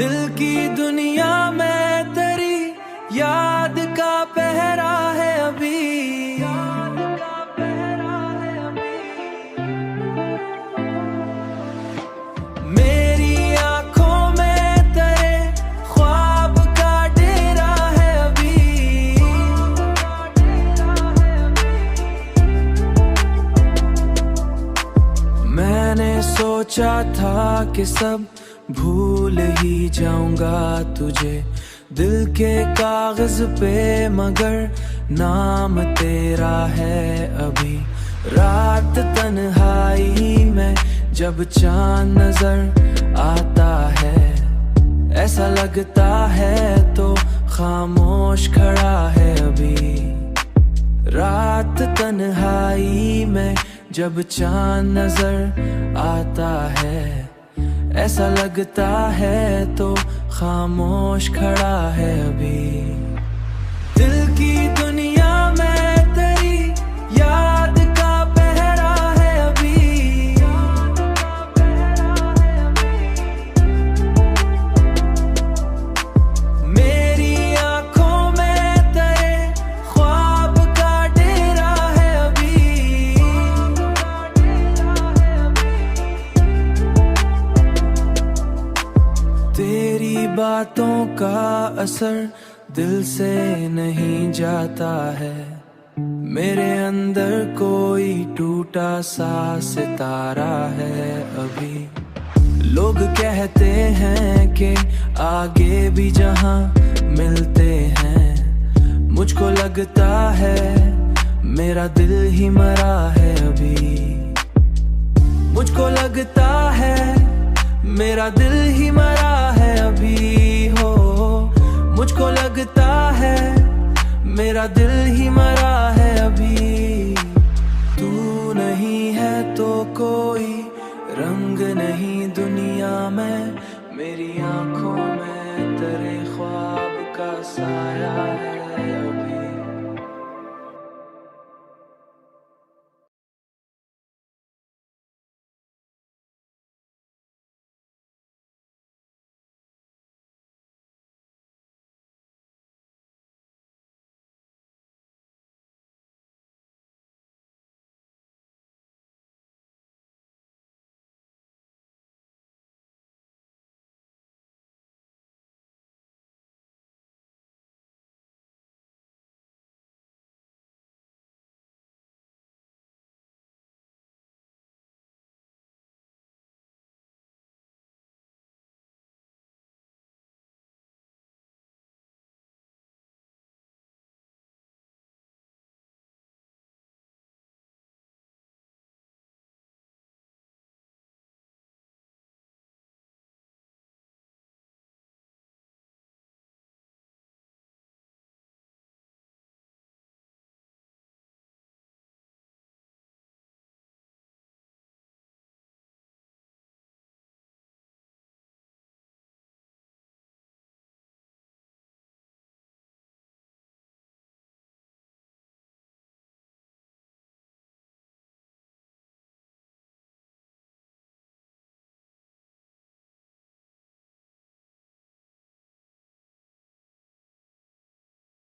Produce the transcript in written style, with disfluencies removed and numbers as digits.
दिल की दुनिया में तेरी याद का पहरा है अभी, याद का पहरा है अभी। मेरी आंखों में तेरे ख्वाब का डेरा है अभी, मैंने सोचा था कि सब भूल ही जाऊंगा तुझे दिल के कागज पे, मगर नाम तेरा है अभी। रात तन्हाई में जब चांद नजर आता है, ऐसा लगता है तो खामोश खड़ा है अभी। रात तन्हाई में जब चांद नजर आता है, ऐसा लगता है तो खामोश खड़ा है अभी। दिल की दुनिया में तेरी याद का पहरा है अभी, याद का पहरा है अभी। मेरी आंखों में तेरे ख्वाब का डेरा है अभी, तेरी बातों का असर दिल से नहीं जाता है। मेरे अंदर कोई टूटा सा सितारा है अभी। लोग कहते हैं कि आगे भी जहां मिलते हैं, मुझको लगता है मेरा दिल ही मरा है अभी। मुझको लगता है मेरा दिल ही मरा है अभी हो। मुझको लगता है मेरा दिल ही मरा है अभी। तू नहीं है तो कोई रंग नहीं दुनिया में, मेरी आंखों में तेरे ख्वाब का साया है।